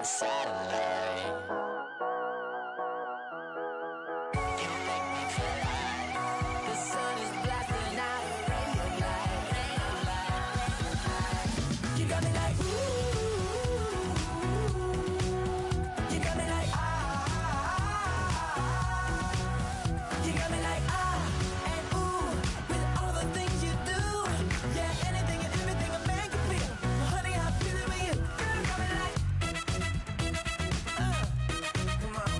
a satellite. You make me feel like the sun is blasting out a ray of light, ray of light. You got me like ooh, you got me like ah, you got me like ah and ooh with all the things you do. Yeah, anything and everything a man can feel. Well, honey, I'm feeling with you. Girl, you got me like come on.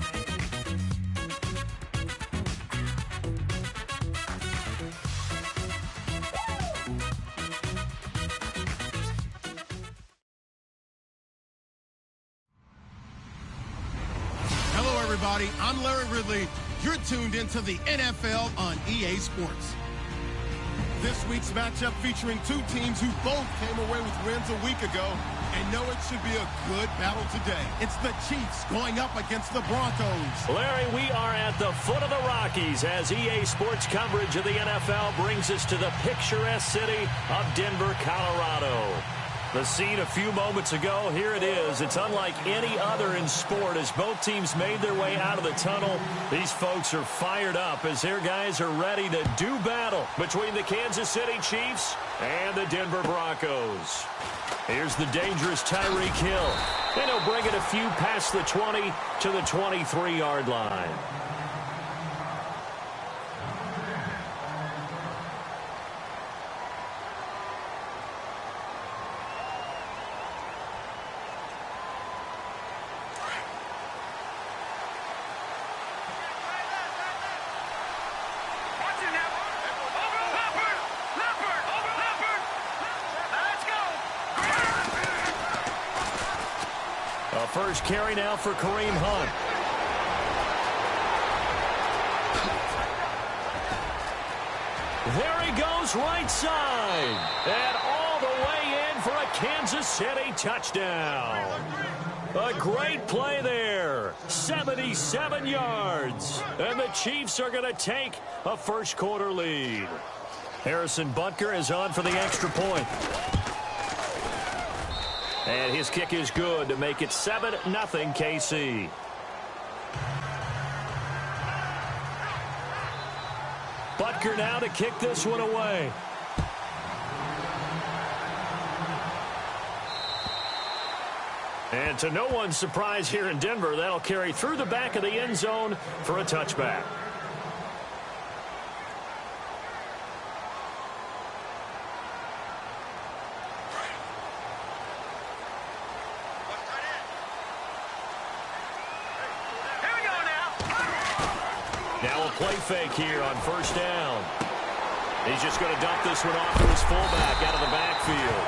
Hello, everybody. I'm Larry Ridley. You're tuned into the NFL on EA Sports. This week's matchup featuring two teams who both came away with wins a week ago and know it should be a good battle today. It's the Chiefs going up against the Broncos. Larry, we are at the foot of the Rockies as EA Sports coverage of the NFL brings us to the picturesque city of Denver, Colorado. The scene a few moments ago, here it is. It's unlike any other in sport as both teams made their way out of the tunnel. These folks are fired up as their guys are ready to do battle between the Kansas City Chiefs and the Denver Broncos. Here's the dangerous Tyreek Hill. And he'll bring it a few past the 20 to the 23-yard line. First carry now for Kareem Hunt. There he goes right side. And all the way in for a Kansas City touchdown. A great play there. 77 yards. And the Chiefs are going to take a first quarter lead. Harrison Butker is on for the extra point. And his kick is good to make it 7-0 KC. Butker now to kick this one away. And to no one's surprise here in Denver, that'll carry through the back of the end zone for a touchback. Now a play fake here on first down. He's just going to dump this one off to his fullback out of the backfield.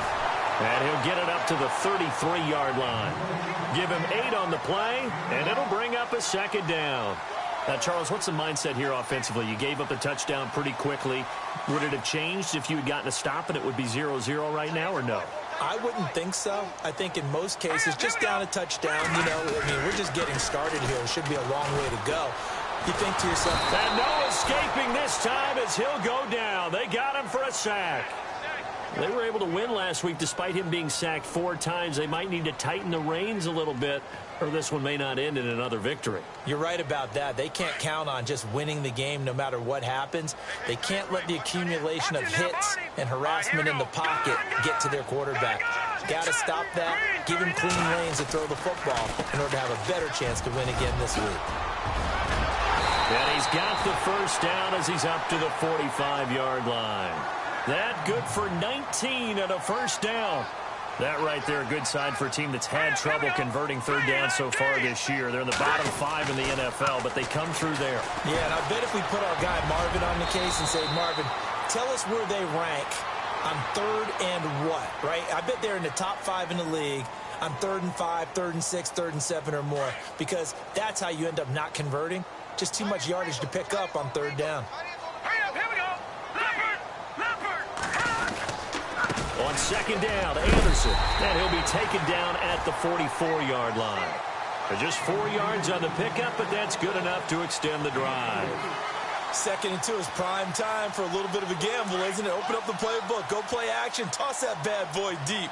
And he'll get it up to the 33-yard line. Give him 8 on the play, and it'll bring up a second down. Now, Charles, what's the mindset here offensively? You gave up the touchdown pretty quickly. Would it have changed if you had gotten a stop and it would be 0-0 right now, or no? I wouldn't think so. I think in most cases, just down a touchdown, we're just getting started here. It should be a long way to go. You think to yourself, and no escaping this time as he'll go down. They got him for a sack. They were able to win last week despite him being sacked 4 times. They might need to tighten the reins a little bit, or this one may not end in another victory. You're right about that. They can't count on just winning the game no matter what happens. They can't let the accumulation of hits and harassment in the pocket get to their quarterback. Got to stop that, give him clean lanes to throw the football in order to have a better chance to win again this week. And he's got the first down as he's up to the 45-yard line. That good for 19 and a first down. That right there, a good sign for a team that's had trouble converting third down so far this year. They're in the bottom 5 in the NFL, but they come through there. Yeah, and I bet if we put our guy Marvin on the case and say, Marvin, tell us where they rank on third and what, right? I bet they're in the top 5 in the league on 3rd and 5, 3rd and 6, 3rd and 7 or more, because that's how you end up not converting. Just too much yardage to pick up on third down. On second down, Anderson. And he'll be taken down at the 44-yard line. Just 4 yards on the pickup, but that's good enough to extend the drive. 2nd and 2 is prime time for a little bit of a gamble, isn't it? Open up the playbook, go play action, toss that bad boy deep.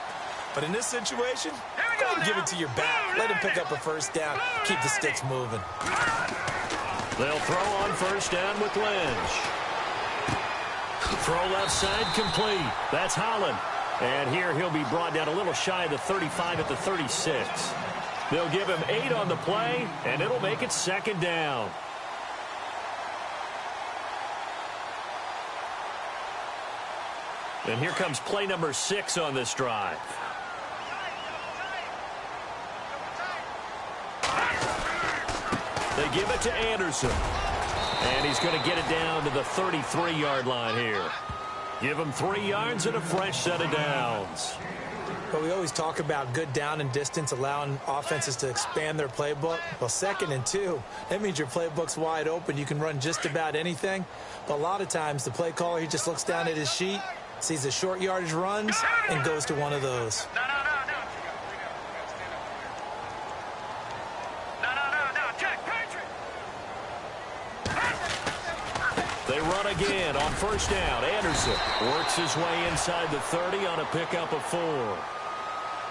But in this situation, Go ahead and give it to your back. Let him pick up a first down. Keep the sticks moving. They'll throw on first down with Lynch. Throw left side complete. That's Holland. And here he'll be brought down a little shy of the 35 at the 36. They'll give him 8 on the play, and it'll make it second down. And here comes play number 6 on this drive. They give it to Anderson. And he's going to get it down to the 33-yard line here. Give him 3 yards and a fresh set of downs. But we always talk about good down and distance, allowing offenses to expand their playbook. Well, 2nd and 2, that means your playbook's wide open. You can run just about anything. But a lot of times, the play caller, he just looks down at his sheet, sees the short yardage runs, and goes to one of those. They run again on first down. Anderson works his way inside the 30 on a pickup of 4.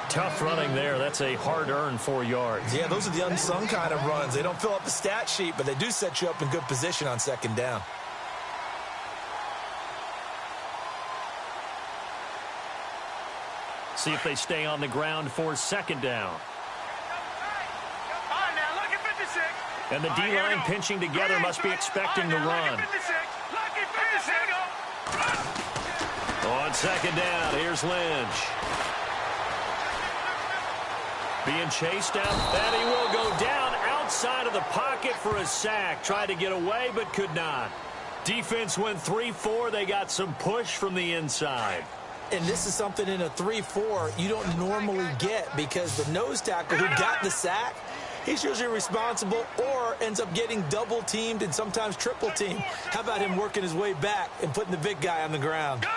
Tough running there. That's a hard-earned 4 yards. Yeah, those are the unsung kind of runs. They don't fill up the stat sheet, but they do set you up in good position on 2nd down. See if they stay on the ground for 2nd down. And the D-line pinching together must be expecting the run. On 2nd down, here's Lynch. Being chased out, and he will go down outside of the pocket for a sack. Tried to get away, but could not. Defense went 3-4. They got some push from the inside. And this is something in a 3-4 you don't normally get, because the nose tackle who got the sack, he's usually responsible or ends up getting double teamed and sometimes triple teamed. How about him working his way back and putting the big guy on the ground?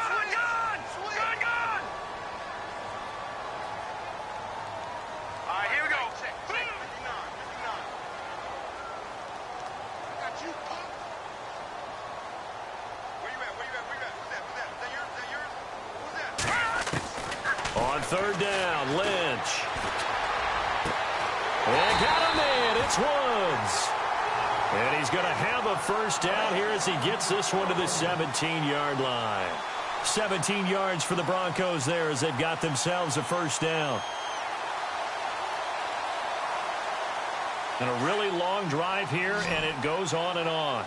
On 3rd down, Lynch. And got him in. It's Woods. And he's going to have a first down here as he gets this one to the 17-yard line. 17 yards for the Broncos there as they've got themselves a first down. And a really long drive here, and it goes on and on.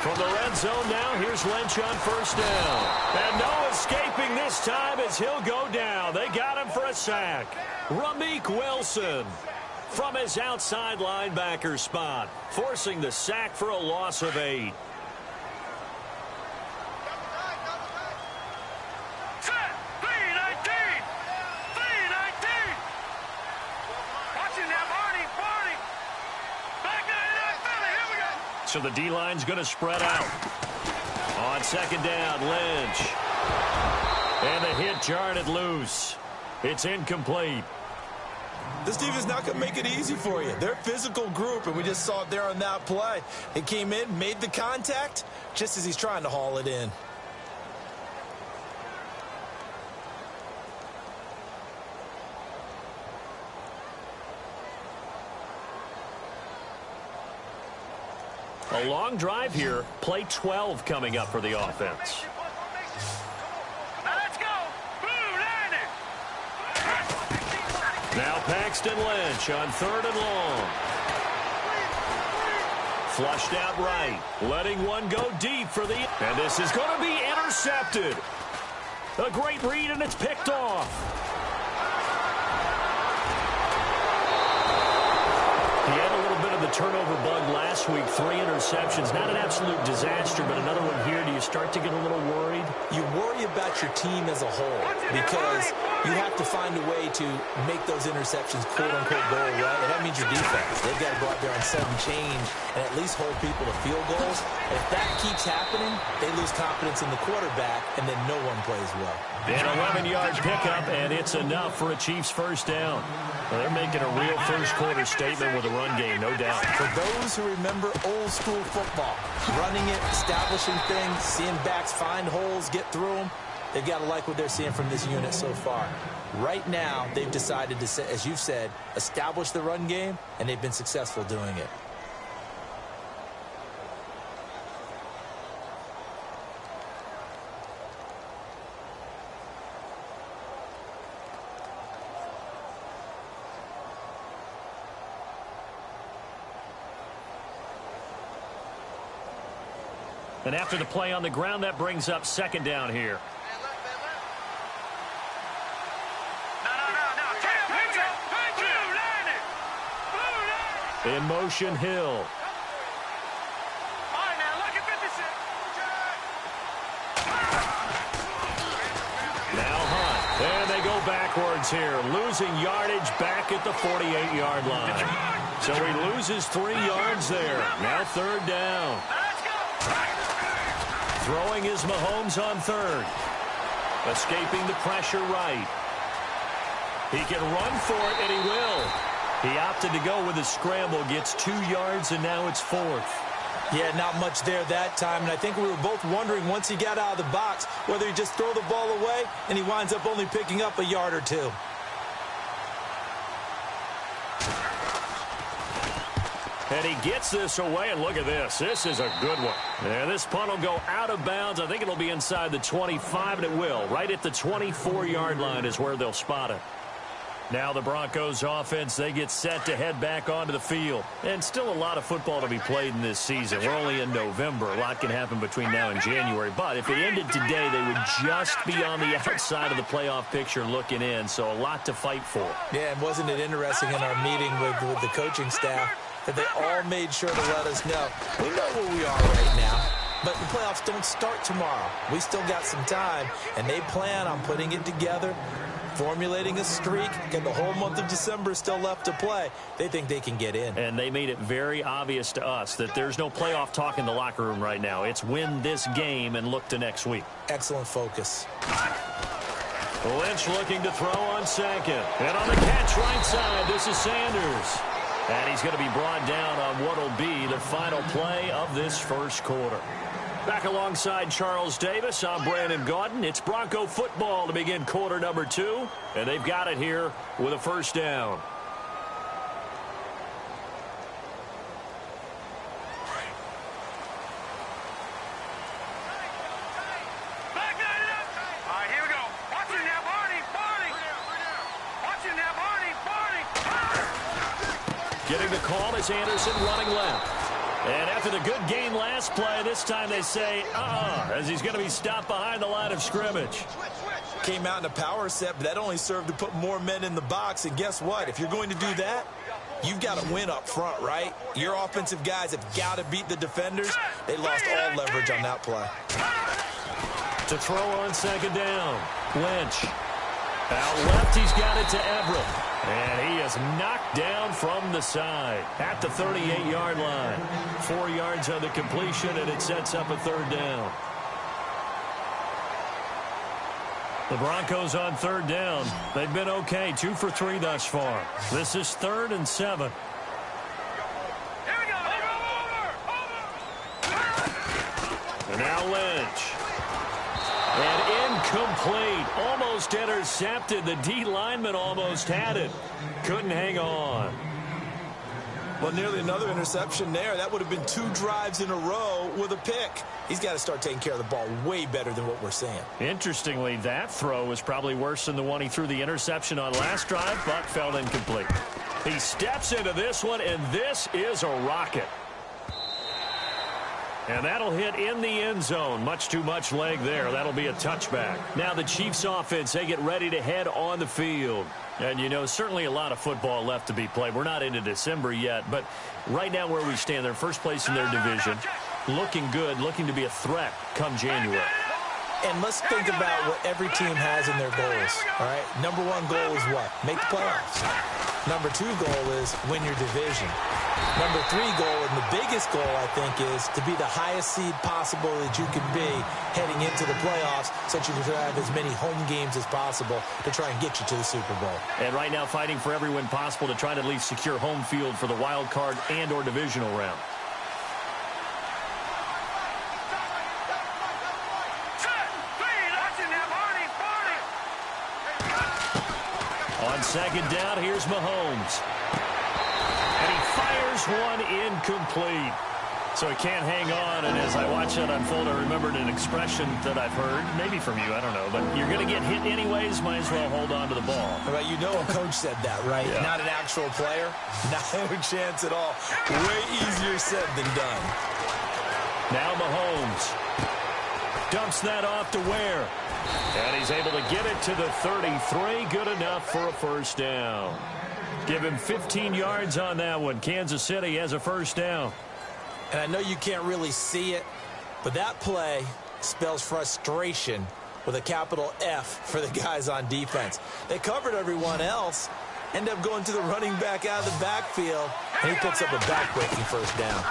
From the red zone now, here's Lynch on first down. And no escaping this time as he'll go down. They got him for a sack. Ramik Wilson from his outside linebacker spot, forcing the sack for a loss of 8. So the D-line's going to spread out. On 2nd down, Lynch. And the hit jarred it loose. It's incomplete. This defense is not going to make it easy for you. They're a physical group, and we just saw it there on that play. It came in, made the contact, just as he's trying to haul it in. A long drive here. Play 12 coming up for the offense. Now Paxton Lynch on 3rd and long. Flushed out right. Letting one go deep for the... And this is going to be intercepted. A great read, and it's picked off. He had a little bit of the turnover bug last week. 3 interceptions. Not an absolute disaster, but another one here. Do you start to get a little worried? You worry about your team as a whole because you have to find a way to make those interceptions quote-unquote go away, and that means your defense. They've got to go out there on sudden change and at least hold people to field goals. And if that keeps happening, they lose confidence in the quarterback, and then no one plays well. An 11-yard pickup, and it's enough for a Chiefs first down. Well, they're making a real first-quarter statement with a run game, no doubt down. For those who remember old school football, running it, establishing things, seeing backs find holes, get through them, they've got to like what they're seeing from this unit so far. Right now, they've decided to, as you've said, establish the run game, and they've been successful doing it. And after the play on the ground, that brings up second down here. In motion, Hill. Now Hunt. And they go backwards here, losing yardage back at the 48-yard line. So he loses 3 yards there. Now third down. Throwing is Mahomes on third. Escaping the pressure right. He can run for it, and he will. He opted to go with a scramble, gets 2 yards, and now it's fourth. Yeah, not much there that time, and I think we were both wondering once he got out of the box whether he'd just throw the ball away, and he winds up only picking up a yard or 2. And he gets this away, and look at this. This is a good one. And this punt will go out of bounds. I think it'll be inside the 25, and it will. Right at the 24-yard line is where they'll spot it. Now the Broncos offense, they get set to head back onto the field. And still a lot of football to be played in this season. We're only in November. A lot can happen between now and January. But if it ended today, they would just be on the outside of the playoff picture looking in. So a lot to fight for. Yeah, and wasn't it interesting in our meeting with the coaching staff that they all made sure to let us know, we know where we are right now, but the playoffs don't start tomorrow. We still got some time, and they plan on putting it together, formulating a streak, and the whole month of December is still left to play. They think they can get in. And they made it very obvious to us that there's no playoff talk in the locker room right now. It's win this game and look to next week. Excellent focus. Lynch looking to throw on second. And on the catch right side, this is Sanders. And he's going to be brought down on what will be the final play of this first quarter. Back alongside Charles Davis, I'm Brandon Gaudin. It's Bronco football to begin quarter number 2. And they've got it here with a first down. Getting the call is Anderson running left. And after the good game last play, this time they say, as he's going to be stopped behind the line of scrimmage. Came out in a power set, but that only served to put more men in the box. And guess what? If you're going to do that, you've got to win up front, right? Your offensive guys have got to beat the defenders. They lost all leverage on that play. To throw on second down, Lynch. Out left, he's got it to Everett. And he is knocked down from the side at the 38-yard line. 4 yards on the completion, and it sets up a third down. The Broncos on third down. They've been okay, 2 for 3 thus far. This is 3rd and 7. And now Lynch. And incomplete. Almost intercepted. The D lineman almost had it. Couldn't hang on. Well, nearly another interception there. That would have been 2 drives in a row with a pick. He's got to start taking care of the ball way better than what we're seeing. Interestingly, that throw was probably worse than the one he threw the interception on last drive, but fell incomplete. He steps into this one, and this is a rocket. And that'll hit in the end zone. Much too much leg there. That'll be a touchback. Now the Chiefs offense, they get ready to head on the field. And, you know, certainly a lot of football left to be played. We're not into December yet, but right now where we stand, they're first place in their division. Looking good, looking to be a threat come January. And let's think about what every team has in their goals, all right? Number 1 goal is what? Make the playoffs. Number 2 goal is win your division. Number 3 goal, and the biggest goal, I think, is to be the highest seed possible that you can be heading into the playoffs, so that you can have as many home games as possible to try and get you to the Super Bowl. And right now fighting for every win possible to try to at least secure home field for the wild card and or divisional round. On second down, here's Mahomes. And he fires one incomplete. So he can't hang on, and as I watch that unfold, I remembered an expression that I've heard, maybe from you, I don't know, but you're going to get hit anyways, might as well hold on to the ball. Right, you know a coach said that, right? Yeah. Not an actual player. No chance at all. Way easier said than done. Now Mahomes dumps that off to Ware. And he's able to get it to the 33. Good enough for a first down. Give him 15 yards on that one. Kansas City has a first down. And I know you can't really see it, but that play spells frustration with a capital F for the guys on defense. They covered everyone else, end up going to the running back out of the backfield, and he picks up a back-breaking first down.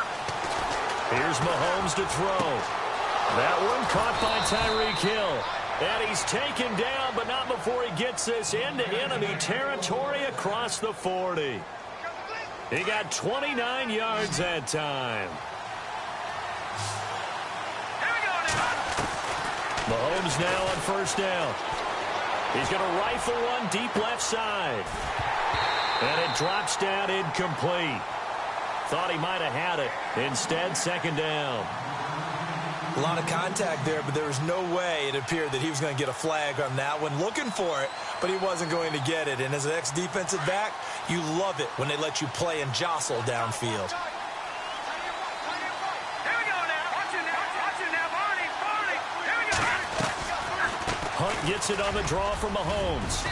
Here's Mahomes to throw. That one caught by Tyreek Hill. And he's taken down, but not before he gets this into enemy territory across the 40. He got 29 yards that time. Mahomes now on first down. He's going to rifle one deep left side. And it drops down incomplete. Thought he might have had it. Instead, second down. A lot of contact there, but there was no way it appeared that he was going to get a flag on that one. Looking for it, but he wasn't going to get it. And as an ex-defensive back, you love it when they let you play and jostle downfield. Hunt gets it on the draw from Mahomes.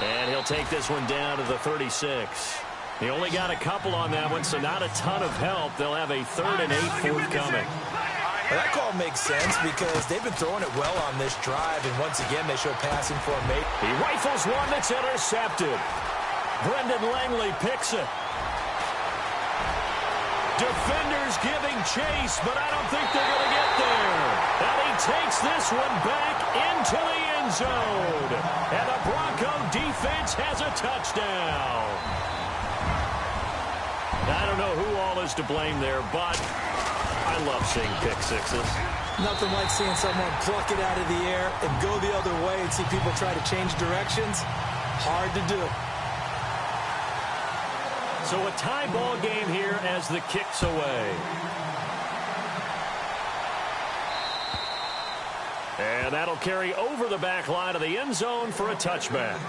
And he'll take this one down to the 36. He only got a couple on that one, so not a ton of help. They'll have a 3rd and 8 forthcoming. Well, that call makes sense because they've been throwing it well on this drive, and once again, they show passing formation. He rifles one that's intercepted. Brendan Langley picks it. Defenders giving chase, but I don't think they're going to get there. And he takes this one back into the end zone. And the Bronco defense has a touchdown. I don't know who all is to blame there, but I love seeing pick sixes. Nothing like seeing someone pluck it out of the air and go the other way and see people try to change directions. Hard to do. So a tie ball game here as the kick's away. And that'll carry over the back line of the end zone for a touchback.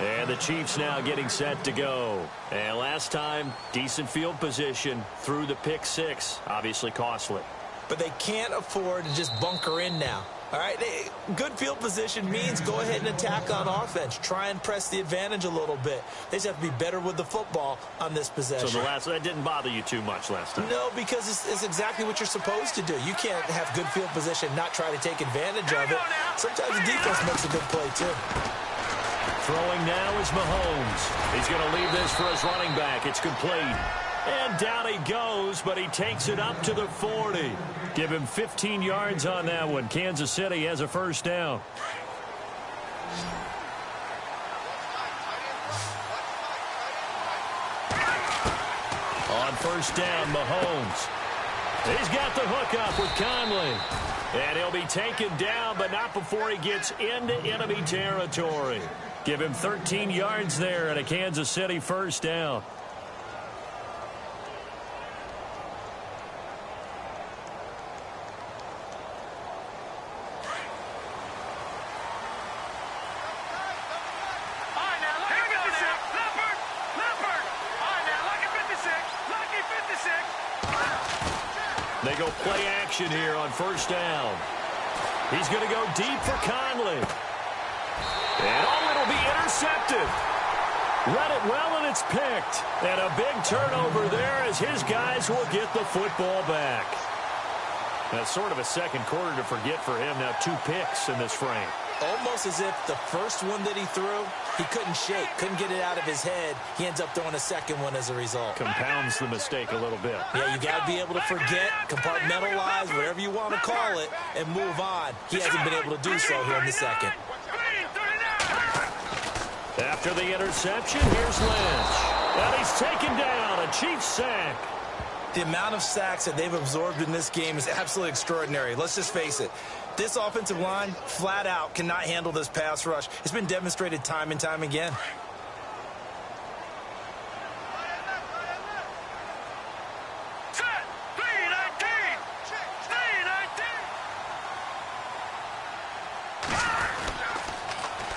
And the Chiefs now getting set to go. And last time, decent field position through the pick six. Obviously costly. But they can't afford to just bunker in now. All right, good field position means go ahead and attack on offense. Try and press the advantage a little bit. They just have to be better with the football on this possession. So that didn't bother you too much last time? No, because it's exactly what you're supposed to do. You can't have good field position and not try to take advantage of it. Sometimes the defense makes a good play, too. Throwing now is Mahomes. He's going to leave this for his running back. It's complete. And down he goes, but he takes it up to the 40. Give him 15 yards on that one. Kansas City has a first down. On first down, Mahomes. He's got the hook up with Conley. And he'll be taken down, but not before he gets into enemy territory. Give him 13 yards there and a Kansas City first down. They go play action here on first down. He's going to go deep for Conley. And it'll be intercepted. Read it well, and it's picked. And a big turnover there as his guys will get the football back. That's sort of a second quarter to forget for him. Now 2 picks in this frame. almost as if the first one that he threw, he couldn't shake, couldn't get it out of his head. He ends up throwing a second one as a result. Compounds the mistake a little bit. Yeah, you got to be able to forget, compartmentalize, whatever you want to call it, and move on. He hasn't been able to do so here in the second. After the interception, here's Lynch. And he's taken down, a Chiefs sack. The amount of sacks that they've absorbed in this game is absolutely extraordinary. Let's just face it. This offensive line, flat out, cannot handle this pass rush. It's been demonstrated time and time again.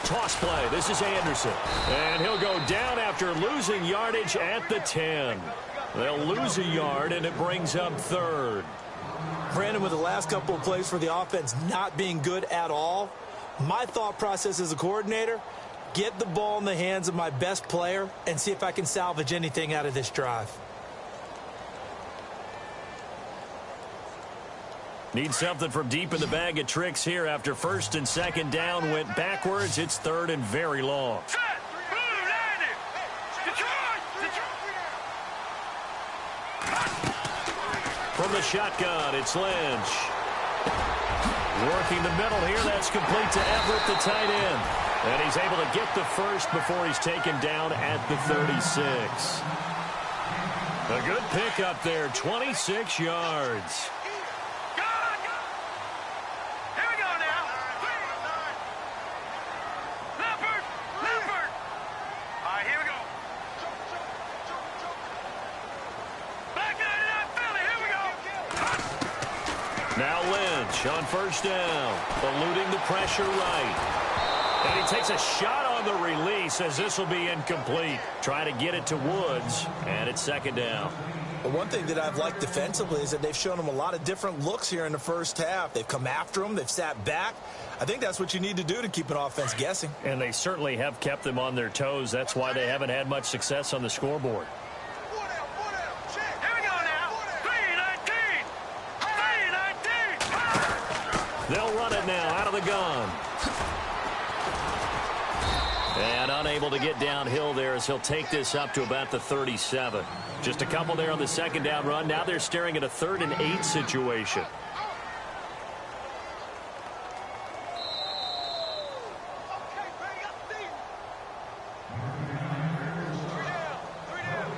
Toss play. This is Anderson. And he'll go down after losing yardage at the 10. They'll lose a yard, and it brings up third. Brandon, with the last couple of plays for the offense not being good at all, my thought process as a coordinator, get the ball in the hands of my best player and see if I can salvage anything out of this drive. Need something from deep in the bag of tricks here after first and second down went backwards. It's third and very long. From the shotgun, it's Lynch. Working the middle here, that's complete to Everett, the tight end. And he's able to get the first before he's taken down at the 36. A good pick up there, 26 yards. Now Lynch on first down, eluding the pressure right. And he takes a shot on the release as this will be incomplete. Trying to get it to Woods, and it's second down. Well, one thing that I've liked defensively is that they've shown him a lot of different looks here in the first half. They've come after him. They've sat back. I think that's what you need to do to keep an offense guessing. And they certainly have kept them on their toes. That's why they haven't had much success on the scoreboard. They'll run it now out of the gun. And unable to get downhill there as he'll take this up to about the 37. Just a couple there on the second down run. Now they're staring at a 3rd and 8 situation.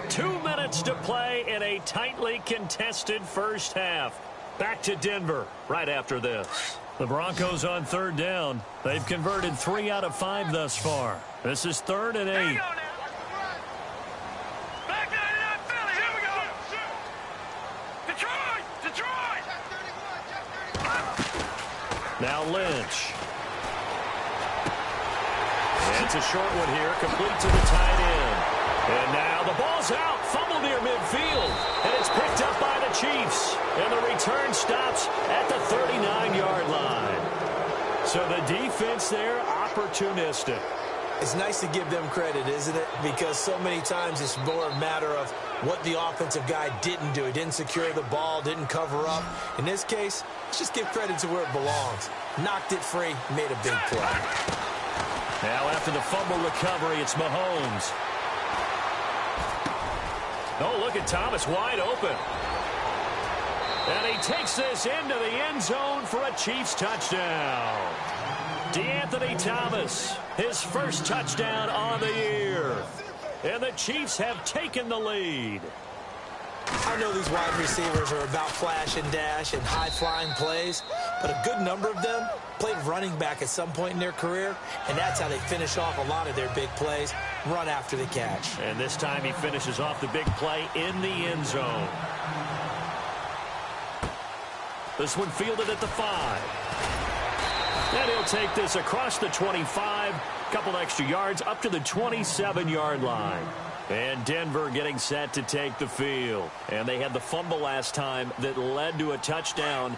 Two minutes to play in a tightly contested first half. Back to Denver right after this. The Broncos on third down. They've converted 3 out of 5 thus far. This is 3rd and 8. Now Lynch. And it's a short one here, complete to the tight end. And now the ball's out, fumble near midfield. And it's picked up by the Chiefs. And the return stops at the 39-yard line. So the defense there, opportunistic. It's nice to give them credit, isn't it? Because so many times it's more a matter of what the offensive guy didn't do. He didn't secure the ball, didn't cover up. In this case, let's just give credit to where it belongs. Knocked it free, made a big play. Now after the fumble recovery, it's Mahomes. Oh, look at Thomas wide open. And he takes this into the end zone for a Chiefs touchdown. DeAnthony Thomas, his first touchdown on the year. And the Chiefs have taken the lead. I know these wide receivers are about flash and dash and high-flying plays, but a good number of them played running back at some point in their career, and that's how they finish off a lot of their big plays, run after the catch. And this time he finishes off the big play in the end zone. This one fielded at the 5. And he'll take this across the 25, couple extra yards up to the 27-yard line. And Denver getting set to take the field. And they had the fumble last time that led to a touchdown.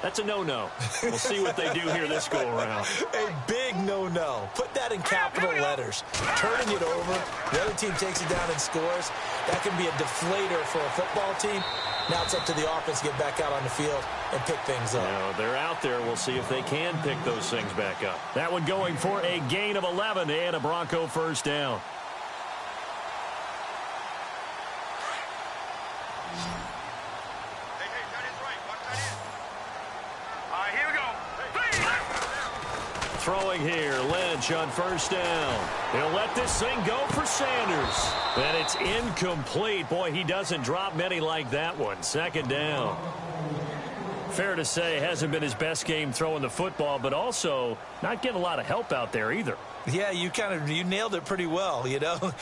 That's a no-no. We'll see what they do here this go-around. A big no-no. Put that in capital letters. Turning it over, the other team takes it down and scores. That can be a deflator for a football team. Now it's up to the offense to get back out on the field and pick things up. Now, they're out there. We'll see if they can pick those things back up. That one going for a gain of 11 and a Bronco first down. Throwing here, Lynch on first down. He'll let this thing go for Sanders. And it's incomplete. Boy, he doesn't drop many like that one. Second down. Fair to say, hasn't been his best game throwing the football, but also not getting a lot of help out there either. Yeah, you nailed it pretty well, you know.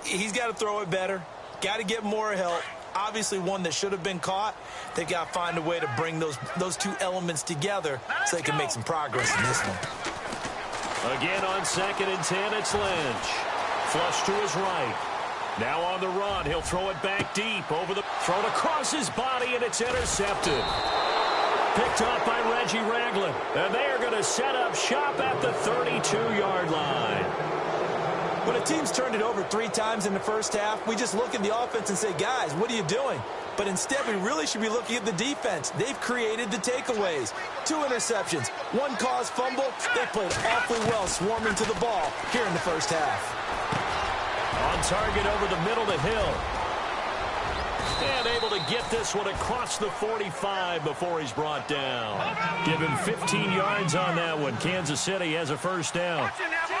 He's got to throw it better. Got to get more help. Obviously one that should have been caught. They've got to find a way to bring those two elements together so they can make some progress in this one. Again on 2nd and 10, it's Lynch. Flush to his right. Now on the run, he'll throw it back deep. Thrown across his body, and it's intercepted. Picked up by Reggie Ragland. And they are going to set up shop at the 32-yard line. When a team's turned it over 3 times in the first half, we just look at the offense and say, guys, what are you doing? But instead, we really should be looking at the defense. They've created the takeaways. 2 interceptions, 1 caused fumble. They played awfully well swarming to the ball here in the first half. On target over the middle to Hill. And able to get this one across the 45 before he's brought down. Give him 15 yards on that one. Kansas City has a first down.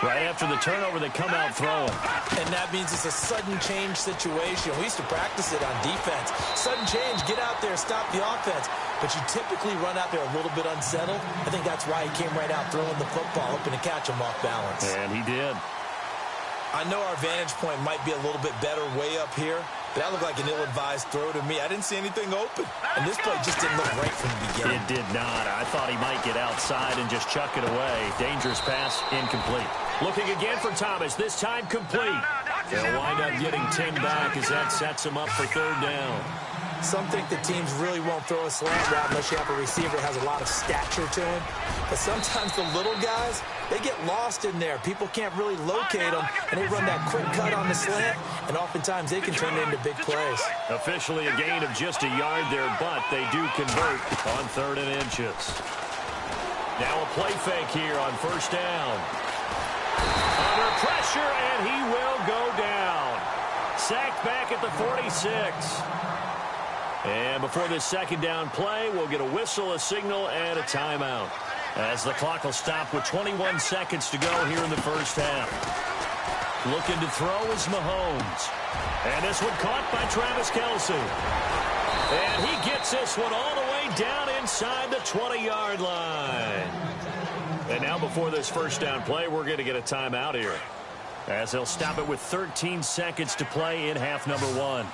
Right after the turnover, they come out throwing. And that means it's a sudden change situation. We used to practice it on defense. Sudden change, get out there, stop the offense. But you typically run out there a little bit unsettled. I think that's why he came right out throwing the football, hoping to catch him off balance. And he did. I know our vantage point might be a little bit better way up here, but that looked like an ill-advised throw to me. I didn't see anything open. And this play just didn't look right from the beginning. It did not. I thought he might get outside and just chuck it away. Dangerous pass, incomplete. Looking again for Thomas, this time complete. They'll wind up getting 10 back as that sets him up for 3rd down. Some think the teams really won't throw a slant route unless you have a receiver that has a lot of stature to him. But sometimes the little guys, they get lost in there. People can't really locate them, and they run that quick cut on the slant, and oftentimes they can turn it into big plays. Officially a gain of just a yard there, but they do convert on 3rd and inches. Now a play fake here on first down. Under pressure, and he will go down. Sacked back at the 46. And before this 2nd down play, we'll get a whistle, a signal, and a timeout. As the clock will stop with 21 seconds to go here in the first half. Looking to throw is Mahomes. And this one caught by Travis Kelce. And he gets this one all the way down inside the 20-yard line. And now before this first down play, we're going to get a timeout here. As they'll stop it with 13 seconds to play in half number 1.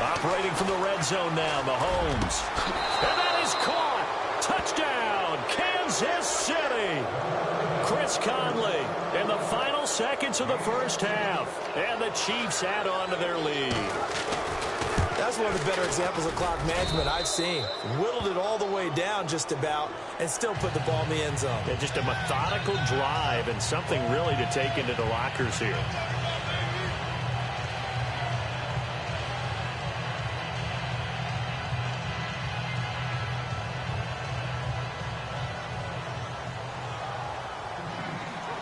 Operating from the red zone now, Mahomes. And that is caught. Touchdown, Kansas City. Chris Conley in the final seconds of the first half. And the Chiefs add on to their lead. That's one of the better examples of clock management I've seen. Whittled it all the way down just about and still put the ball in the end zone. Yeah, just a methodical drive and something really to take into the lockers here.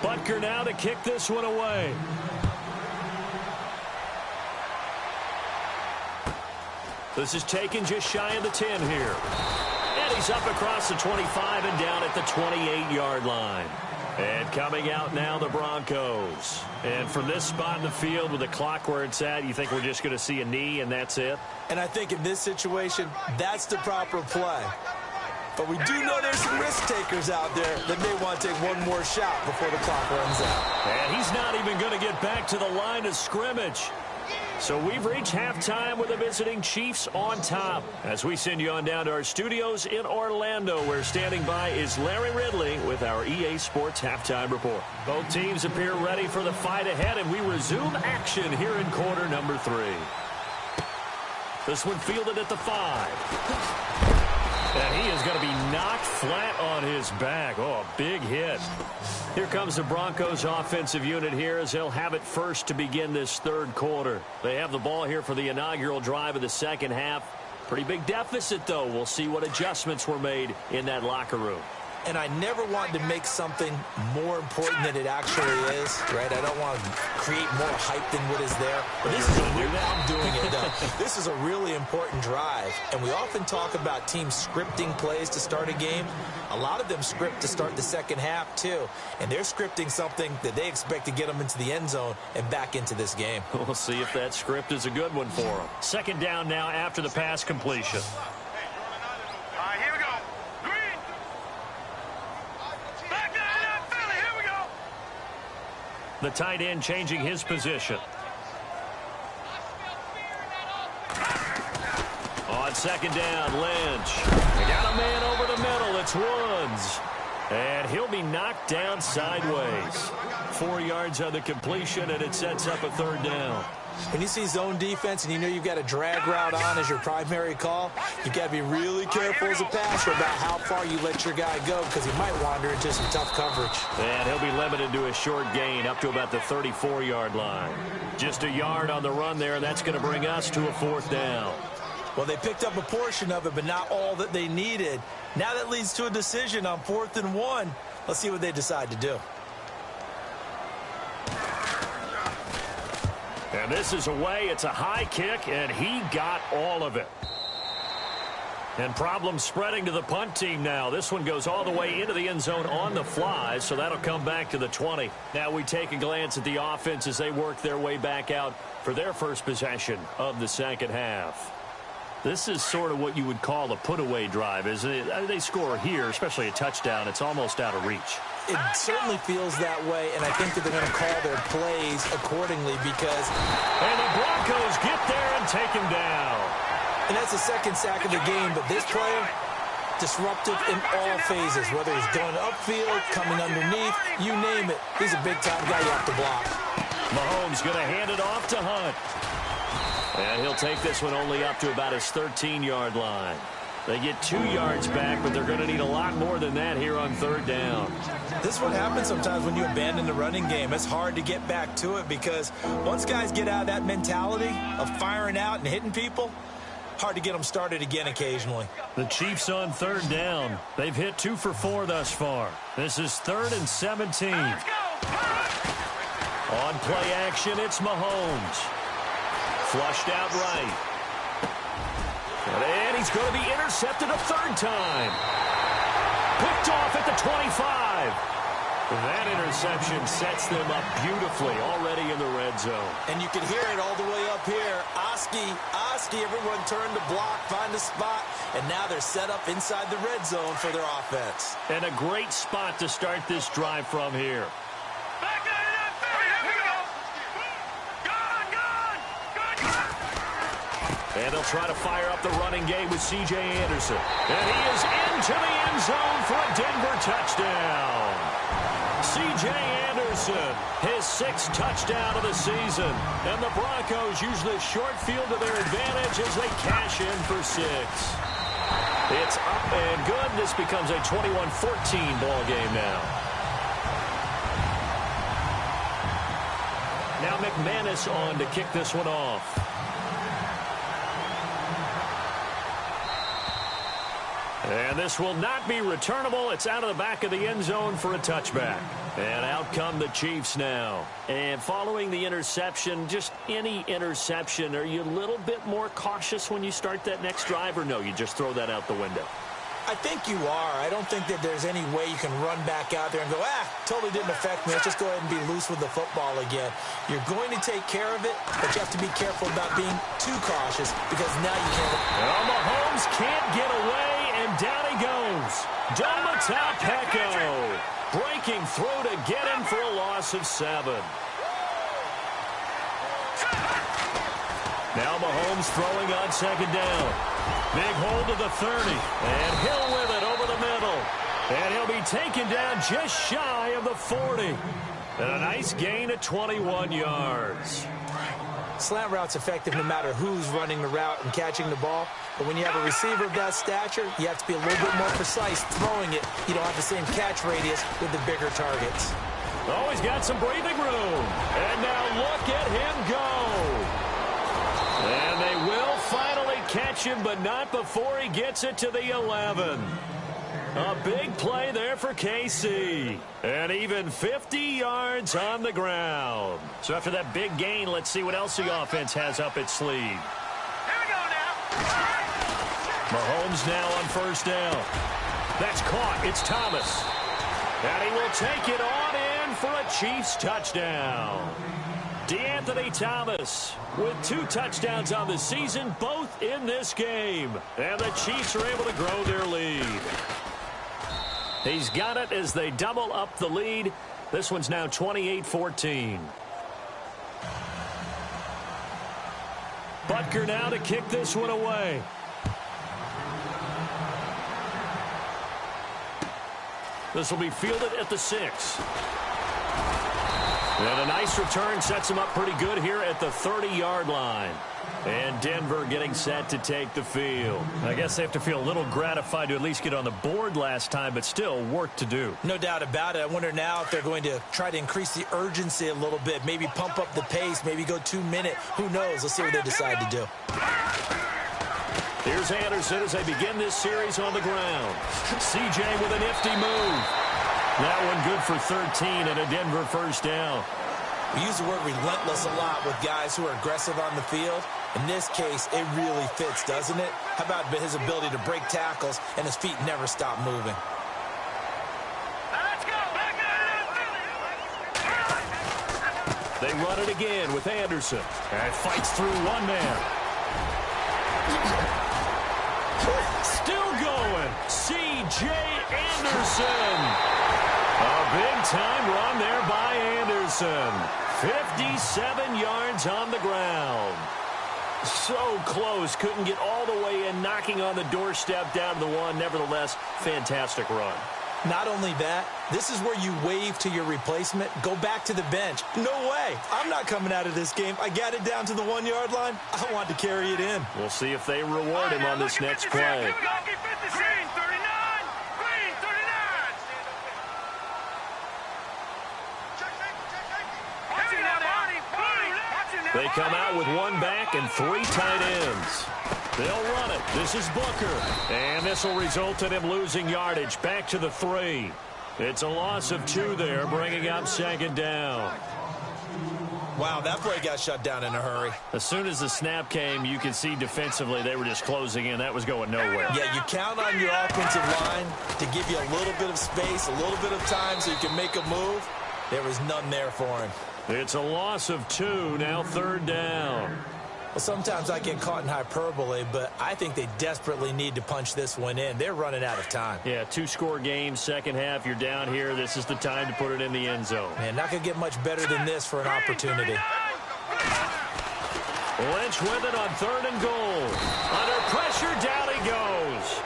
Butker now to kick this one away. This is taken just shy of the 10 here. And he's up across the 25 and down at the 28-yard line. And coming out now, the Broncos. And from this spot in the field with the clock where it's at, you think we're just going to see a knee and that's it? And I think in this situation, that's the proper play. But we do know there's some risk takers out there that may want to take one more shot before the clock runs out. And he's not even going to get back to the line of scrimmage. So we've reached halftime with the visiting Chiefs on top. As we send you on down to our studios in Orlando, where standing by is Larry Ridley with our EA Sports Halftime Report. Both teams appear ready for the fight ahead, and we resume action here in quarter number 3. This one fielded at the 5. And he is going to be knocked flat on his back. Oh, a big hit. Here comes the Broncos offensive unit here as they'll have it first to begin this third quarter. They have the ball here for the inaugural drive of the second half. Pretty big deficit, though. We'll see what adjustments were made in that locker room. And I never wanted to make something more important than it actually is, right? I don't want to create more hype than what is there. But this is I'm doing it, though. This is a really important drive. And we often talk about teams scripting plays to start a game. A lot of them script to start the second half, too. And they're scripting something that they expect to get them into the end zone and back into this game. We'll see if that script is a good one for them. Second down now after the pass completion. The tight end changing his position. On second down, Lynch. They got a man over the middle. It's Woods. And he'll be knocked down sideways. 4 yards on the completion, and it sets up a third down. When you see zone defense and you know you've got a drag route on as your primary call, you've got to be really careful as a passer about how far you let your guy go because he might wander into some tough coverage. And he'll be limited to a short gain up to about the 34-yard line. Just a yard on the run there, and that's going to bring us to a fourth down. Well, they picked up a portion of it, but not all that they needed. Now that leads to a decision on 4th and 1. Let's see what they decide to do. And this is away. It's a high kick, and he got all of it. And problems spreading to the punt team now. This one goes all the way into the end zone on the fly, so that'll come back to the 20. Now we take a glance at the offense as they work their way back out for their first possession of the second half. This is sort of what you would call a put-away drive, isn't it? They score here, especially a touchdown. It's almost out of reach. It certainly feels that way, and I think that they're going to call their plays accordingly because... And the Broncos get there and take him down. And that's the second sack of the game, but this player, disruptive in all phases, whether he's going upfield, coming underneath, you name it. He's a big-time guy you have to block. Mahomes going to hand it off to Hunt. And he'll take this one only up to about his 13-yard line. They get 2 yards back, but they're going to need a lot more than that here on third down. This is what happens sometimes when you abandon the running game. It's hard to get back to it because once guys get out of that mentality of firing out and hitting people, hard to get them started again occasionally. The Chiefs on third down. They've hit 2 for 4 thus far. This is 3rd and 17. On play action, it's Mahomes. Flushed out right. And he's going to be intercepted a third time. Picked off at the 25. That interception sets them up beautifully already in the red zone. And you can hear it all the way up here. Oski, everyone turned to block, find a spot, and now they're set up inside the red zone for their offense. And a great spot to start this drive from here. And they'll try to fire up the running game with C.J. Anderson. And he is into the end zone for a Denver touchdown. C.J. Anderson, his 6th touchdown of the season. And the Broncos use the short field to their advantage as they cash in for 6. It's up and good. This becomes a 21-14 ball game now. Now McManus on to kick this one off. And this will not be returnable. It's out of the back of the end zone for a touchback. And out come the Chiefs now. And following the interception, just any interception, are you a little bit more cautious when you start that next drive, or no, you just throw that out the window? I think you are. I don't think that there's any way you can run back out there and go, totally didn't affect me. Let's just go ahead and be loose with the football again. You're going to take care of it, but you have to be careful about being too cautious because now you can't. Well, Mahomes can't get away, and down he goes. Domata-Peko breaking through to get him for a loss of 7. Now Mahomes throwing on second down. Big hold to the 30. And Hill with it over the middle. And he'll be taken down just shy of the 40. And a nice gain of 21 yards. Slant route's effective no matter who's running the route and catching the ball. But when you have a receiver of that stature, you have to be a little bit more precise throwing it. You don't have the same catch radius with the bigger targets. Oh, he's got some breathing room. And now look at him go. And they will finally catch him, but not before he gets it to the 11. A big play there for KC. And even 50 yards on the ground. So after that big gain, let's see what else the offense has up its sleeve. Here we go now. Mahomes now on first down. That's caught. It's Thomas. And he will take it on in for a Chiefs touchdown. DeAnthony Thomas with 2 touchdowns on the season, both in this game. And the Chiefs are able to grow their lead. He's got it as they double up the lead. This one's now 28-14. Butker now to kick this one away. This will be fielded at the 6. And a nice return sets him up pretty good here at the 30-yard line. And Denver getting set to take the field. I guess they have to feel a little gratified to at least get on the board last time, but still work to do. No doubt about it. I wonder now if they're going to try to increase the urgency a little bit, maybe pump up the pace, maybe go 2-minute. Who knows? Let's see what they decide to do. Here's Anderson as they begin this series on the ground. CJ with a nifty move. That one good for 13 and a Denver first down. We use the word relentless a lot with guys who are aggressive on the field. In this case, it really fits, doesn't it? How about his ability to break tackles and his feet never stop moving? Let's go. They run it again with Anderson. And fights through one man. Still going. C.J. Anderson. A big-time run there by Anderson. 57 yards on the ground. So close. Couldn't get all the way in, knocking on the doorstep down to the 1. Nevertheless, fantastic run. Not only that, this is where you wave to your replacement. Go back to the bench. No way. I'm not coming out of this game. I got it down to the 1-yard line. I want to carry it in. We'll see if they reward him on this next play. Green 39. Green 39. They come out with 1 back and 3 tight ends. They'll run it. This is Booker. And this will result in him losing yardage back to the 3. It's a loss of 2 there, bringing up second down. Wow, that play got shut down in a hurry. As soon as the snap came, you could see defensively they were just closing in. That was going nowhere. Yeah, you count on your offensive line to give you a little bit of space, a little bit of time so you can make a move. There was none there for him. It's a loss of 2, now third down. Well, sometimes I get caught in hyperbole, but I think they desperately need to punch this one in. They're running out of time. Yeah, 2-score game, second half, you're down here. This is the time to put it in the end zone. Man, not going to get much better than this for an opportunity. Lynch with it on 3rd and goal. Under pressure, down he goes.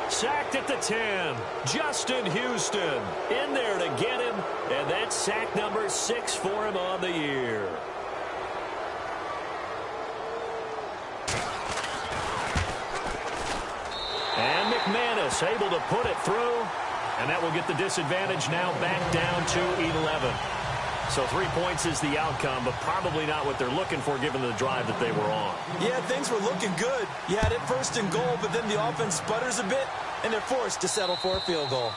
Sacked at the 10. Justin Houston in there to get him, and that's sack number 6 for him on the year. And McManus able to put it through, and that will get the disadvantage now back down to 11. So 3 points is the outcome, but probably not what they're looking for given the drive that they were on. Yeah, things were looking good. You had it 1st and goal, but then the offense sputters a bit, and they're forced to settle for a field goal.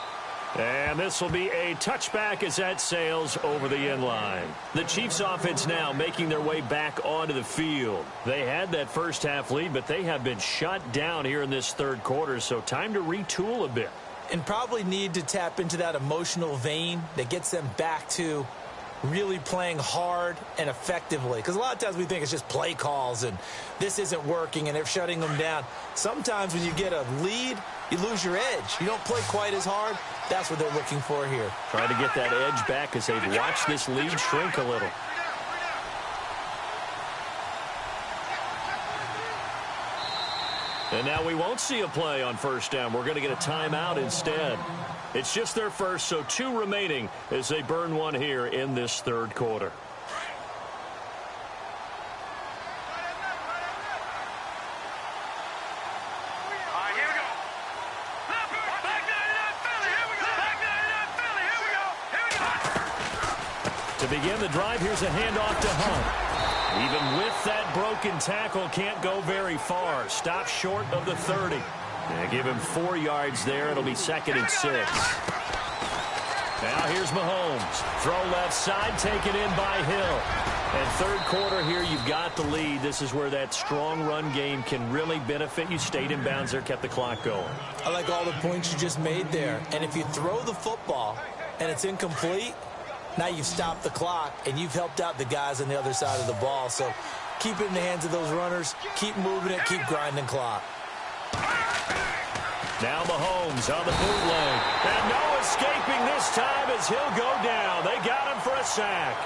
And this will be a touchback as that sails over the end line. The Chiefs offense now making their way back onto the field. They had that first half lead, but they have been shut down here in this 3rd quarter, so time to retool a bit. And probably need to tap into that emotional vein that gets them back to really playing hard and effectively. Because a lot of times we think it's just play calls and this isn't working and they're shutting them down. Sometimes when you get a lead, you lose your edge. You don't play quite as hard. That's what they're looking for here. Trying to get that edge back as they've watched this lead shrink a little. And now we won't see a play on first down. We're going to get a timeout instead. It's just their first, so 2 remaining as they burn one here in this third quarter. To begin the drive, here's a handoff to Hunt. Even with that broken tackle, can't go very far. Stop short of the 30. And give him 4 yards there. It'll be 2nd and 6. Now here's Mahomes. Throw left side, taken in by Hill. And third quarter here, you've got the lead. This is where that strong run game can really benefit you. Stayed in bounds there, kept the clock going. I like all the points you just made there. And if you throw the football and it's incomplete, now you've stopped the clock, and you've helped out the guys on the other side of the ball. So keep it in the hands of those runners. Keep moving it. Keep grinding clock. Now Mahomes on the bootleg. And no escaping this time as he'll go down. They got him for a sack.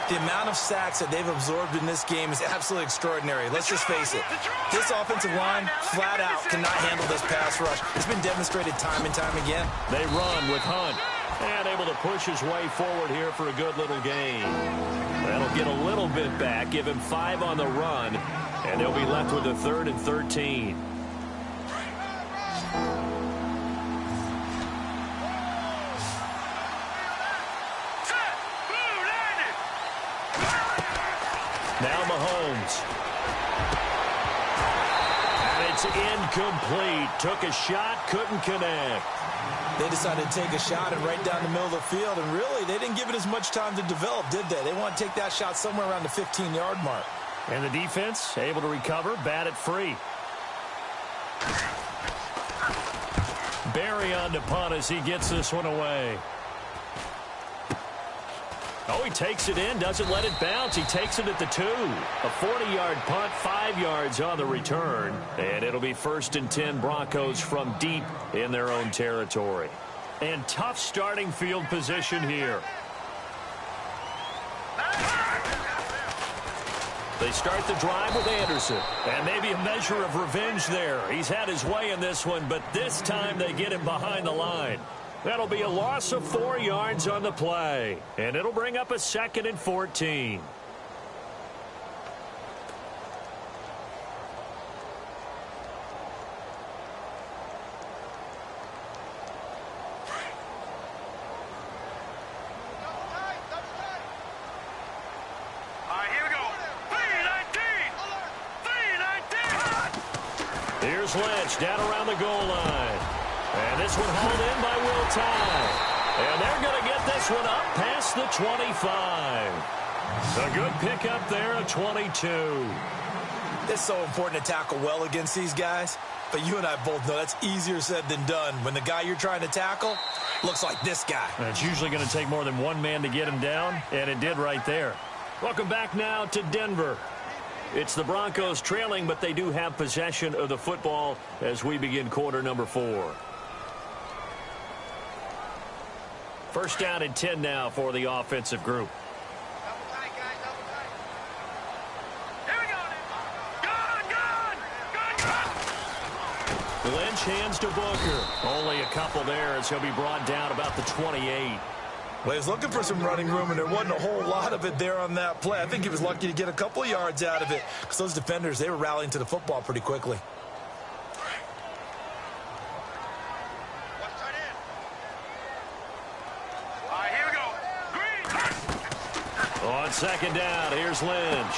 The amount of sacks that they've absorbed in this game is absolutely extraordinary. Let's just face it. This offensive line, flat out, cannot handle this pass rush. It's been demonstrated time and time again. They run with Hunt. And able to push his way forward here for a good little gain. That'll get a little bit back, give him 5 on the run, and they'll be left with a 3rd and 13. Now Mahomes. And it's incomplete. Took a shot, couldn't connect. They decided to take a shot and right down the middle of the field, and really, they didn't give it as much time to develop, did they? They want to take that shot somewhere around the 15-yard mark. And the defense able to recover, bat it free. Barry on to punt as he gets this one away. Oh, he takes it in, doesn't let it bounce. He takes it at the 2. A 40-yard punt, 5 yards on the return. And it'll be 1st and 10 Broncos from deep in their own territory. And tough starting field position here. They start the drive with Anderson. And maybe a measure of revenge there. He's had his way in this one, but this time they get him behind the line. That'll be a loss of 4 yards on the play. And it'll bring up a 2nd and 14. Here's Lynch down around the goal line. And this one hauled in by Will Tye. And they're going to get this one up past the 25. A good pickup there of 22. It's so important to tackle well against these guys. But you and I both know that's easier said than done. When the guy you're trying to tackle looks like this guy. And it's usually going to take more than one man to get him down. And it did right there. Welcome back now to Denver. It's the Broncos trailing, but they do have possession of the football as we begin quarter number 4. First down and 10 now for the offensive group. Lynch hands to Booker. Only a couple there as he'll be brought down about the 28. Well, he was looking for some running room, and there wasn't a whole lot of it there on that play. I think he was lucky to get a couple of yards out of it because those defenders, they were rallying to the football pretty quickly. On second down, here's Lynch.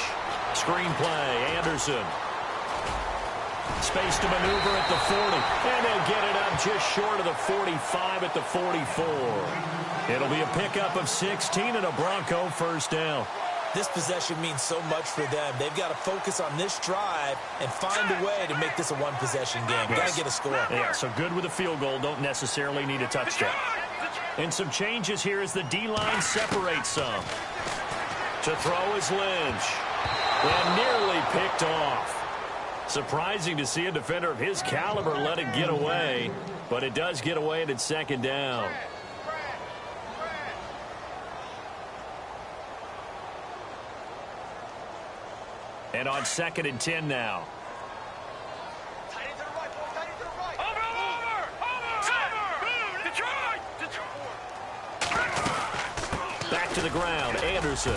Screen play, Anderson. Space to maneuver at the 40. And they'll get it up just short of the 45 at the 44. It'll be a pickup of 16 and a Bronco first down. This possession means so much for them. They've got to focus on this drive and find a way to make this a one-possession game. Got to get a score. Yeah, so good with a field goal. Don't necessarily need a touchdown. And some changes here as the D-line separates some. To throw is Lynch. And nearly picked off. Surprising to see a defender of his caliber let it get away. But it does get away and it's second down. And on 2nd and 10 now. the ground. Anderson.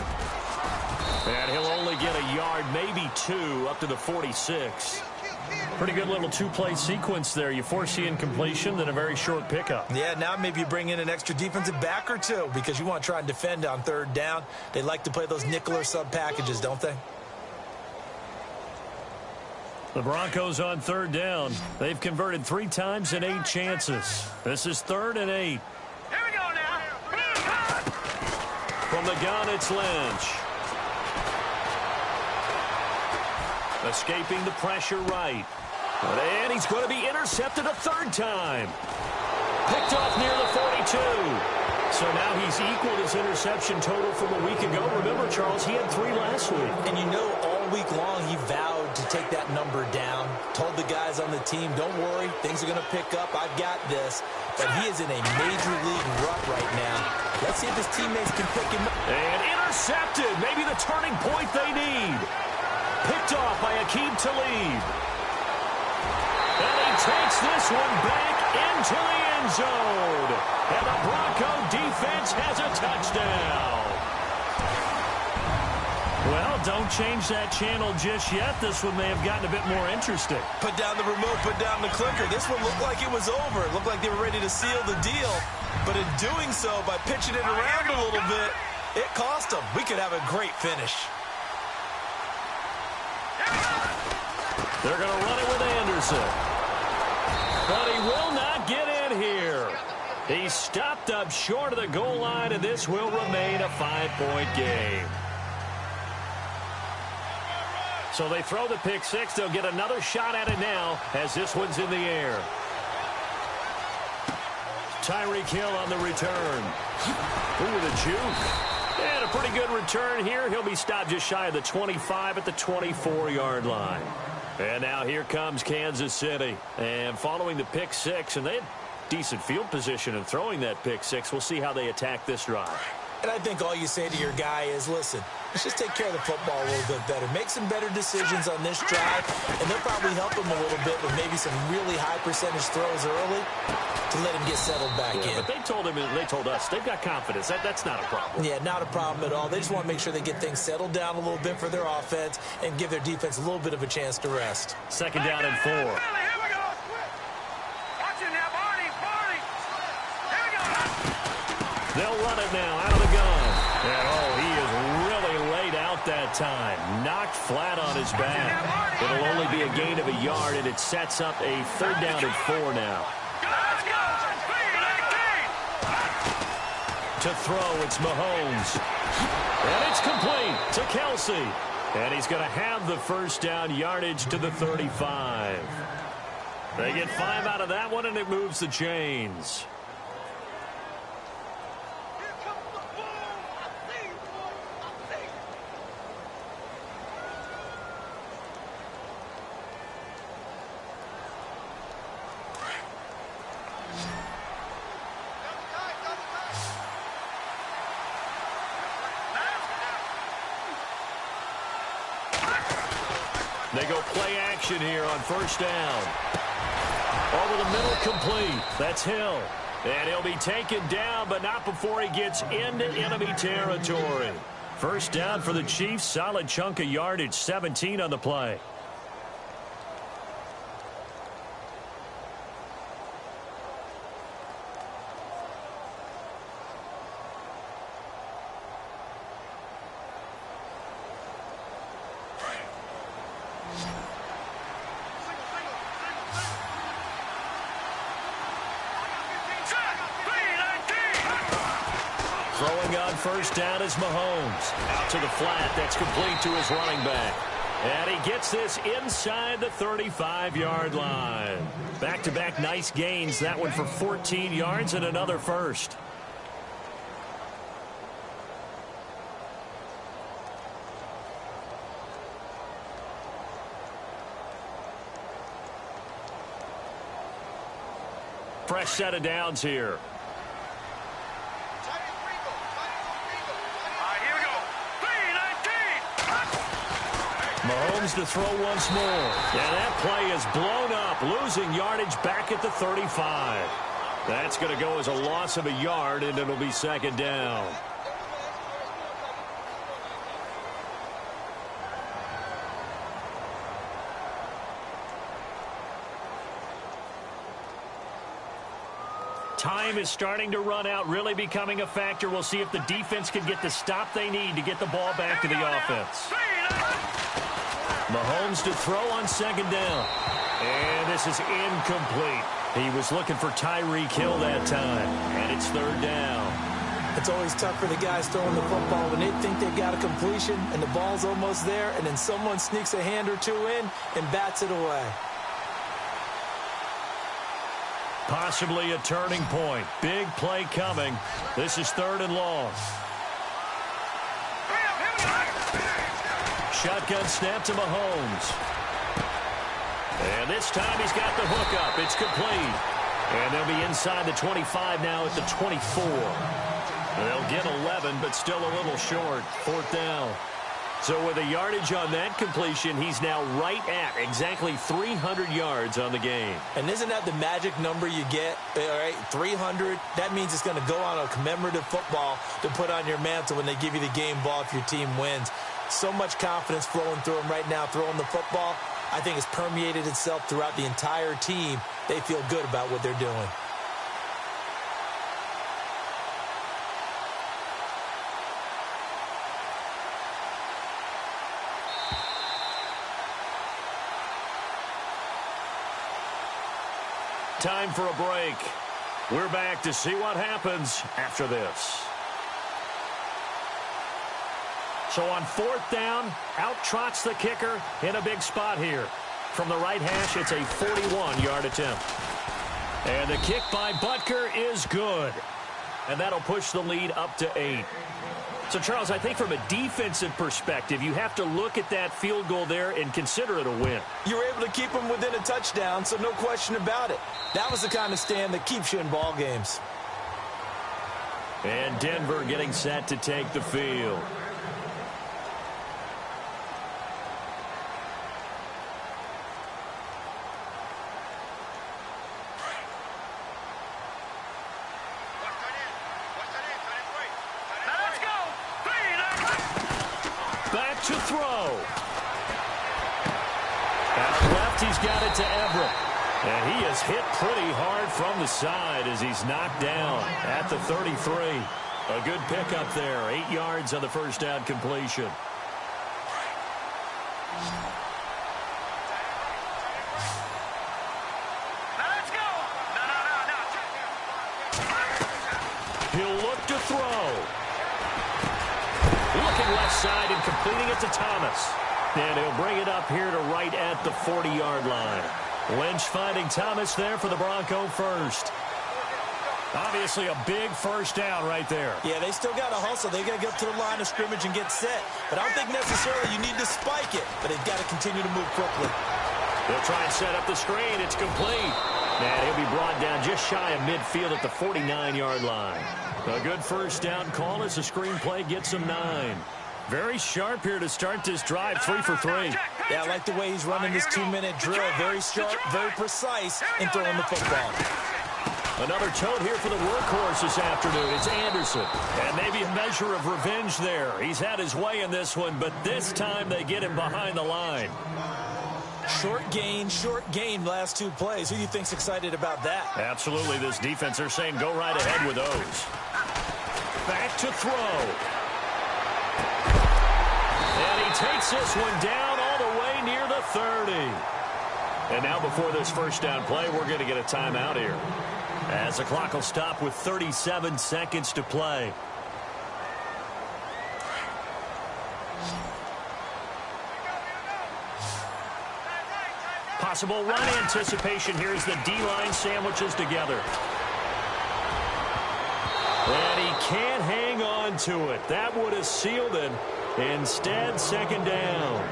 And he'll only get a yard, maybe 2, up to the 46. Pretty good little two-play sequence there. You force the incompletion, then a very short pickup. Yeah, now maybe you bring in an extra defensive back or two because you want to try and defend on third down. They like to play those nickel or sub packages, don't they? The Broncos on third down. They've converted 3 times in 8 chances. This is 3rd and 8. Here we go now. From the gun, it's Lynch. Escaping the pressure right. And he's going to be intercepted a 3rd time. Picked off near the 42. So now he's equaled his interception total from a week ago. Remember, Charles, he had 3 last week. And you know, all week long he vowed to take that number down. Told the guys on the team, don't worry, things are going to pick up. I've got this. But he is in a major league rut right now. Let's see if his teammates can pick him up. And intercepted. Maybe the turning point they need. Picked off by Aqib Talib. And he takes this one back into the end zone. And the Bronco defense has a touchdown. Well, don't change that channel just yet. This one may have gotten a bit more interesting. Put down the remote, put down the clicker. This one looked like it was over. It looked like they were ready to seal the deal. But in doing so, by pitching it around a little bit, it cost them. We could have a great finish. They're going to run it with Anderson. But he will not get in here. He's stopped up short of the goal line, and this will remain a 5-point game. So they throw the pick 6. They'll get another shot at it now as this one's in the air. Tyreek Hill on the return. Ooh, the juke. And a pretty good return here. He'll be stopped just shy of the 25 at the 24-yard line. And now here comes Kansas City. And following the pick 6, and they had decent field position in throwing that pick 6. We'll see how they attack this drive. And I think all you say to your guy is, listen, let's just take care of the football a little bit better. Make some better decisions on this drive, and they'll probably help him a little bit with maybe some really high percentage throws early to let him get settled back in. But they told him, and they told us, they've got confidence. That's not a problem. Yeah, not a problem at all. They just want to make sure they get things settled down a little bit for their offense and give their defense a little bit of a chance to rest. 2nd down and 4. Here we go. Watch it now, Barney. Here we go. They'll run it now out of the gun. And, he is really laid out that time. Knocked flat on his back. It'll only be a gain of a yard, and it sets up a 3rd down and 4 now. Let's go. To throw, it's Mahomes. And it's complete to Kelsey. And he's going to have the 1st down yardage to the 35. They get 5 out of that one, and it moves the chains. They go play action here on 1st down. Over the middle, complete. That's Hill. And he'll be taken down, but not before he gets into enemy territory. 1st down for the Chiefs. Solid chunk of yardage. 17 on the play. Throwing on 1st down is Mahomes. Out to the flat. That's complete to his running back. And he gets this inside the 35-yard line. Back-to-back nice gains. That one for 14 yards and another 1st. Fresh set of downs here. Mahomes to throw once more. And that play is blown up, losing yardage back at the 35. That's going to go as a loss of a yard, and it'll be 2nd down. Time is starting to run out, really becoming a factor. We'll see if the defense can get the stop they need to get the ball back to the offense. Mahomes to throw on second down. And this is incomplete. He was looking for Tyreek Hill that time. And it's third down. It's always tough for the guys throwing the football when they think they've got a completion and the ball's almost there, and then someone sneaks a hand or two in and bats it away. Possibly a turning point. Big play coming. This is third and long. Shotgun snap to Mahomes. And this time he's got the hook up. It's complete. And they'll be inside the 25 now at the 24. They'll get 11, but still a little short. Fourth down. So with a yardage on that completion, he's now right at exactly 300 yards on the game. And isn't that the magic number you get? All right, 300. That means it's going to go on a commemorative football to put on your mantle when they give you the game ball if your team wins. So much confidence flowing through him right now, throwing the football. I think it's permeated itself throughout the entire team. They feel good about what they're doing. Time for a break. We're back to see what happens after this. So on fourth down, out trots the kicker in a big spot here. From the right hash, it's a 41-yard attempt. And the kick by Butker is good. And that'll push the lead up to 8. So, Charles, I think from a defensive perspective, you have to look at that field goal there and consider it a win. You were able to keep them within a touchdown, so no question about it. That was the kind of stand that keeps you in ball games. And Denver getting set to take the field. Back to throw. Out left, he's got it to Everett. And he is hit pretty hard from the side as he's knocked down at the 33. A good pickup there. 8 yards on the first down completion. He'll look to throw. Looking left side and completing it to Thomas. And he'll bring it up here to right at the 40-yard line. Lynch finding Thomas there for the Bronco first. Obviously a big first down right there. Yeah, they still got to hustle. They got to get up to the line of scrimmage and get set. But I don't think necessarily you need to spike it. But they've got to continue to move quickly. They'll try and set up the screen. It's complete. And he'll be brought down just shy of midfield at the 49-yard line. A good first down call as the screen play gets him 9. Very sharp here to start this drive, 3 for 3. Yeah, I like the way he's running this 2-minute drill. Very sharp, very precise in throwing the football. Another tote here for the workhorse this afternoon. It's Anderson. And maybe a measure of revenge there. He's had his way in this one, but this time they get him behind the line. Short gain last 2 plays. Who do you think's excited about that? Absolutely. This defense, they're saying go right ahead with those. Back to throw. And he takes this one down all the way near the 30. And now before this first down play, we're going to get a timeout here, as the clock will stop with 37 seconds to play. Possible run anticipation here as the D-line sandwiches together. And he can't hang on to it. That would have sealed it. Instead, second down.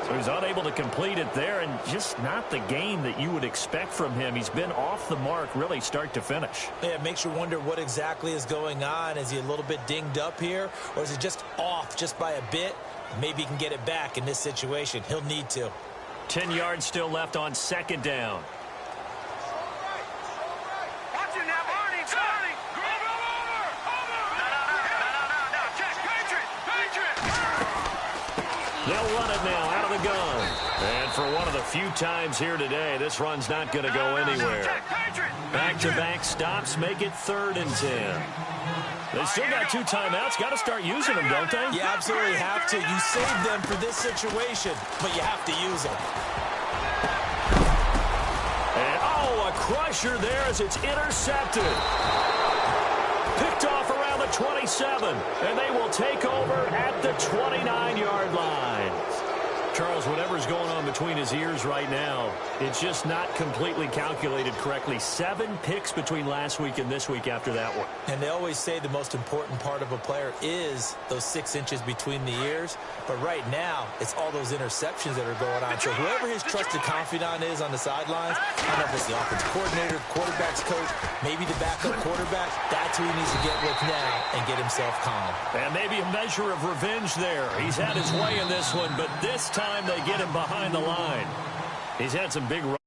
So he's unable to complete it there, and just not the game that you would expect from him. He's been off the mark really start to finish. Yeah, it makes you wonder what exactly is going on. Is he a little bit dinged up here, or is he just off just by a bit? Maybe he can get it back in this situation. He'll need to. 10 yards still left on second down. They'll run it now out of the gun. And for one of of the few times here today this run's not going to go anywhere. Back-to-back stops make it 3rd and 10. They still got 2 timeouts. Got to start using them, don't they? You absolutely have to. You save them for this situation, but you have to use them. And, a crusher there as it's intercepted. Picked off around the 27, and they will take over at the 29-yard line. Charles, whatever's going on between his ears right now, it's just not completely calculated correctly. 7 picks between last week and this week after that one. And they always say the most important part of a player is those 6 inches between the ears. But right now, it's all those interceptions that are going on. So whoever his trusted confidant is on the sidelines, I don't know if it's the offensive coordinator, the quarterback's coach, maybe the backup quarterback, that's who he needs to get with now and get himself calm. And maybe a measure of revenge there. He's had his way in this one, but this time they get him behind the line. He's had some big runs.